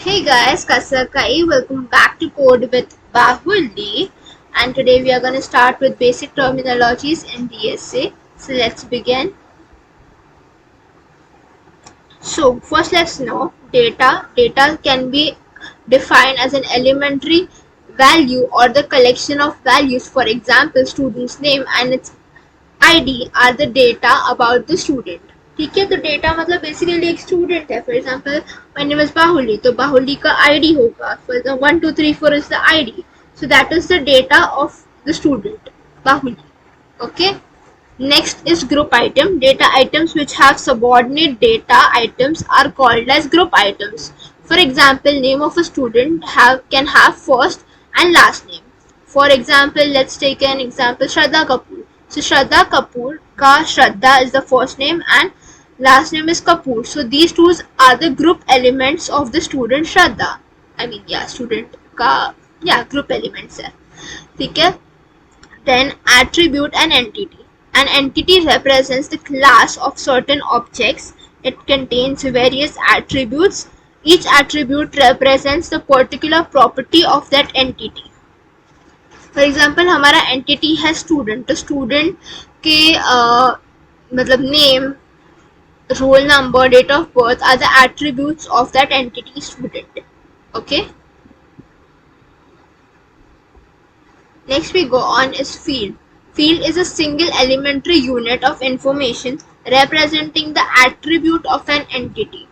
Hey guys, Kasakai, welcome back to Code with Bahuli, and today we are going to start with basic terminologies in DSA. So let's begin. So first let's know data. Data can be defined as an elementary value or the collection of values. For example, student's name and its ID are the data about the student. ठीक है, तो data मतलब basically एक student है. For example my name is Bahuli, तो बाहुली का ID होगा. For example 1 2 3 4 is the ID, so that is the data of the student Bahuli. Okay, next is group item. Data items which have subordinate data items are called as group items. For example, name of a student can have first and last name. For example, let's take an example, Shraddha Kapoor. So Shraddha Kapoor ka Shraddha is the first name and last name is Kapoor. So these two are the group elements of the student Shraddha. I mean, student ka group elements hai. ठीक है. Then attribute and entity. An entity represents the class of certain objects. It contains various attributes. Each attribute represents the particular property of that entity. For example, हमारा entity है student, तो student के मतलब name, roll number, date of birth are the attributes of that entity student. Okay. Next we go on is field. Field is a single elementary unit of information representing the attribute of an entity.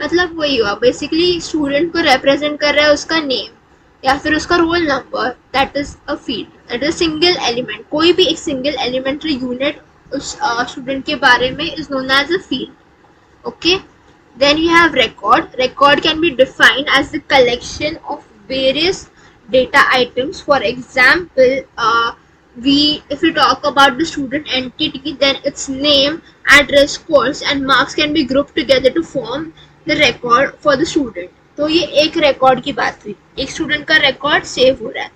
मतलब वही हुआ, basically student को represent कर रहा है उसका name या फिर उसका roll number. That is a field, that is single element. कोई भी एक सिंगल एलिमेंट्री यूनिट उस स्टूडेंट के बारे में is known as a field. Okay, then you have record. Record can be defined as the collection of various data items. For example, if we talk about the student entity, then its name, address, course and marks can be grouped together to form the record for the student. तो ये एक record की बात हुई, एक student का record save हो रहा है.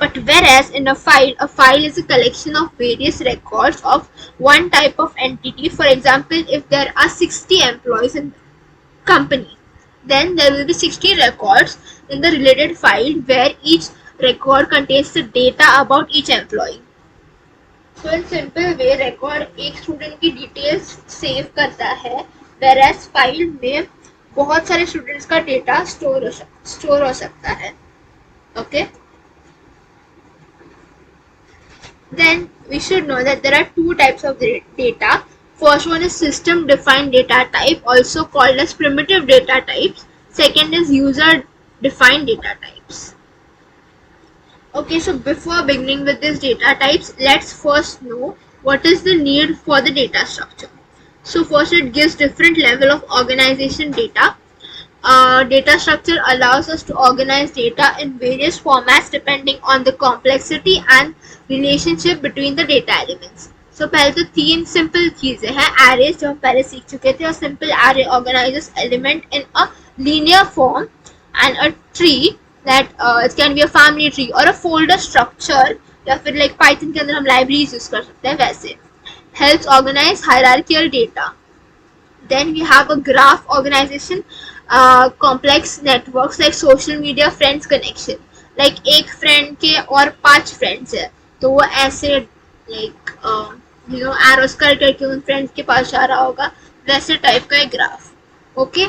But whereas in a file is a collection of various records of one type of entity. For example, if there are 60 employees in the company, then there will be 60 records in the related file where each record contains the data about each employee. So in simple way, record एक student की details save करता है, whereas file में बहुत सारे students का data store हो सकता है. Okay. Then we should know that there are two types of data. First one is system defined data type, also called as primitive data types. Second is user defined data types. Okay, so before beginning with these data types, let's first know what is the need for the data structure. So first, it gives different level of organization data. Data structure allows us to organize data in various formats depending on the complexity and relationship between the data elements. So पहले तो तीन simple चीजें हैं. arrays जो हम पहले सीख चुके थे, और simple array organizes element in a linear form, and a tree that it can be a family tree or a folder structure, या फिर like Python के अंदर हम libraries यूज कर सकते हैं वैसे, helps organize hierarchical data. Then we have a graph organization, complex networks like social media friends connection. Like एक friend के और 5 friends है, तो वो ऐसे like arrows करके उन friends के पास जा रहा होगा, वैसे टाइप का एक graph. Okay.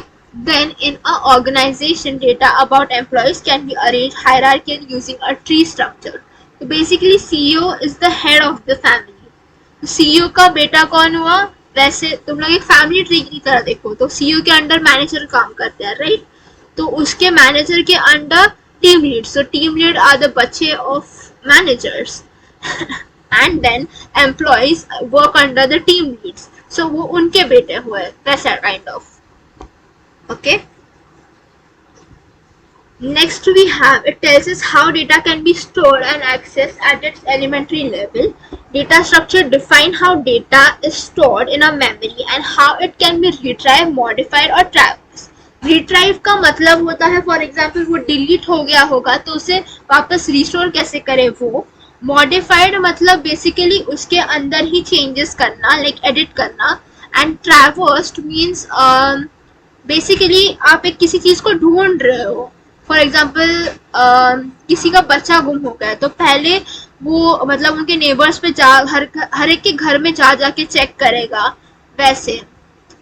Then in a organization, data about employees can be arranged hierarchically using a tree structure. So basically CEO is the head of the family. तो CEO का बेटा कौन हुआ, वैसे तुम लोग एक फैमिली ट्री की तरह देखो, तो CEO के अंडर मैनेजर काम करते हैं, राइट. तो उसके मैनेजर के under team lead. So team lead are the बच्चे of managers and then employees work under the team leads. So वो उनके बेटे हुए, वैसा kind of. Okay. Next we have, it tells us how data can be stored and accessed at its elementary level. Data structure define how data is stored in a memory and how it can be retrieved, modified or traversed. Retrieve का मतलब होता है, for example वो delete हो गया होगा तो उसे वापस restore कैसे करें वो. Modified मतलब basically उसके अंदर ही changes करना, like edit करना. And traversed means बेसिकली आप एक किसी चीज को ढूंढ रहे हो, फॉर एग्जाम्पल किसी का बच्चा गुम हो गया, तो पहले वो मतलब उनके नेबर्स पे जा हर एक के घर में जा जाके चेक करेगा, वैसे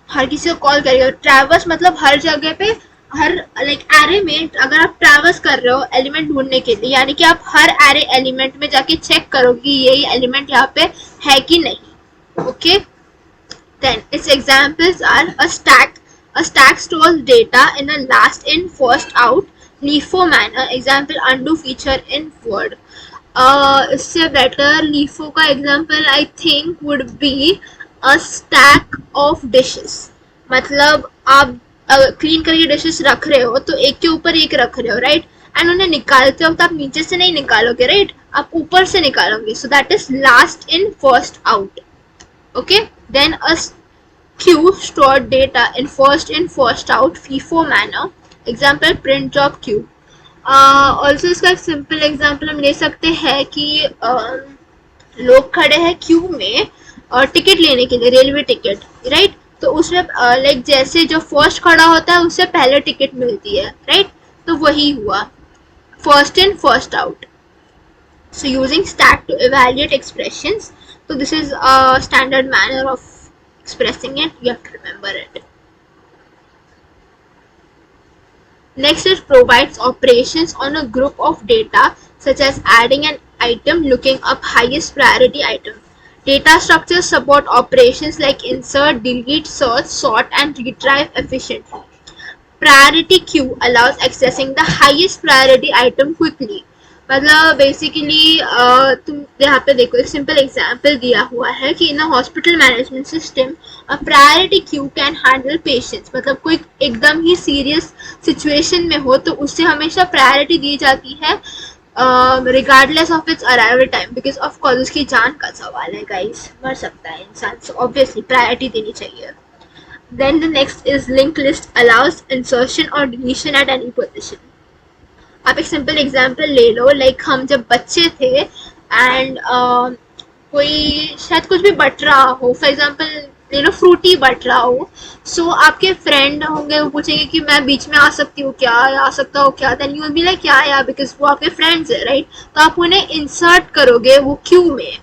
हर किसी को कॉल करेगा। ट्रैवर्स मतलब हर जगह पे हर लाइक एरे में अगर आप ट्रैवर्स कर रहे हो एलिमेंट ढूंढने के लिए, यानी कि आप हर एरे एलिमेंट में जाके चेक करोगे कि यही एलिमेंट यहाँ पे है कि नहीं। Okay, then its examples are a stack. A stack stores data in a last in first out LIFO manner. Example undo feature in Word. इससे बेटर LIFO का example I think would be a stack of dishes. मतलब आप clean करके dishes रख रहे हो तो एक के ऊपर एक रख रहे हो, राइट, एंड उन्हें निकालते वक्त आप नीचे से नहीं निकालोगे, राइट, आप ऊपर से निकालोगे. So that is last in first out. Okay, then a queue stored data in first out FIFO manner. Example print job queue. Also इसका एक सिंपल एग्जाम्पल हम ले सकते हैं कि लोग खड़े हैं क्यू में टिकट लेने के लिए, रेलवे टिकट, राइट, तो उसमें लाइक जैसे जो फर्स्ट खड़ा होता है उससे पहले टिकट मिलती है, राइट, तो वही हुआ first in first out. So using stack to evaluate expressions. So this is a standard manner of expressing it, you have to remember it. Next, it provides operations on a group of data such as adding an item, looking up highest priority item. Data structures support operations like insert, delete, search, sort and retrieve efficiently. Priority queue allows accessing the highest priority item quickly. मतलब basically तुम यहाँ पे देखो एक simple example दिया हुआ है कि in hospital management system a priority queue can handle patients. मतलब कोई एकदम ही सीरियस सिचुएशन में हो तो उससे हमेशा प्रायोरिटी दी जाती है regardless of its arrival time, because of course उसकी जान का सवाल है गाइस, मर सकता है इंसान, सो ऑब्वियसली प्रायोरिटी देनी चाहिए. Then the next is linked list allows insertion or deletion at any position. आप एक सिंपल एग्जाम्पल ले लो, लाइक हम जब बच्चे थे एंड कोई शायद कुछ भी बट रहा हो, फॉर एग्जाम्पल ले लो फ्रूटी बट रहा हो, सो आपके फ्रेंड होंगे वो पूछेंगे कि मैं बीच में आ सकती हूँ क्या, या आ सकता हूँ क्या, then you will be like क्या या, बिकॉज वो आपके फ्रेंड्स है, राइट, तो आप उन्हें इंसर्ट करोगे वो क्यू में.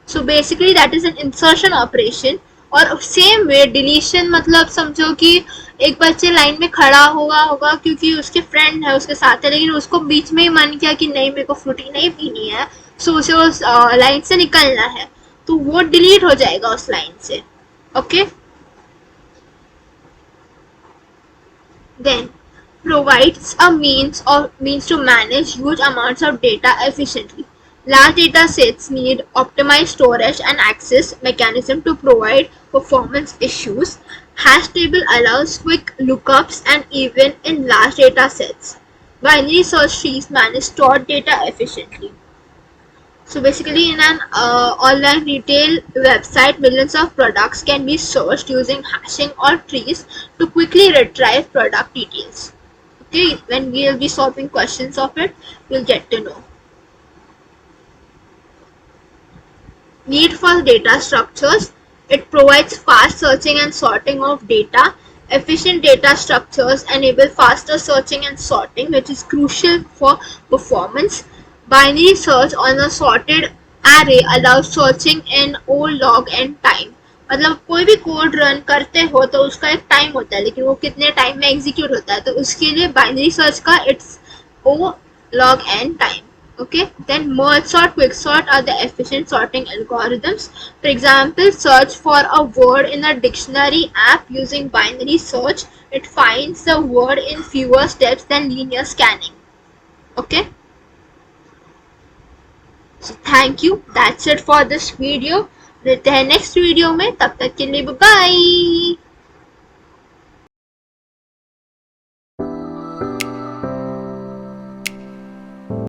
So basically that is an insertion operation. और सेम वे डिलीशन मतलब समझो कि एक बच्चे लाइन में खड़ा होगा क्योंकि उसके फ्रेंड है उसके साथ है, लेकिन उसको बीच में ही मन किया कि नहीं मेरे को फ्रूटी नहीं पीनी है, सो उसे उस लाइन से निकलना है, तो वो डिलीट हो जाएगा उस लाइन से. Okay, then provides a means to manage huge amounts of data efficiently. Large data sets need optimized storage and access mechanism to provide performance issues. Hash table allows quick lookups and even in large data sets. Binary search trees manage stored data efficiently. So basically in an online retail website, millions of products can be searched using hashing or trees to quickly retrieve product details. Okay, when we will be solving questions of it, you'll get to know. Need for data structures. It provides fast searching and sorting of data. Efficient data structures enable faster searching and sorting, which is crucial for performance. Binary search on a sorted array allows searching in O log n time. मतलब कोई भी code run करते हो तो उसका एक time होता है, लेकिन वो कितने टाइम में एग्जीक्यूट होता है, तो उसके लिए बाइनरी सर्च का it's O log n time. Okay, then merge sort, quick sort are the efficient sorting algorithms. For example, search for a word in a dictionary app using binary search. It finds the word in fewer steps than linear scanning. Okay, so thank you, that's it for this video. मिलते हैं next video में, तब तक के लिए bye.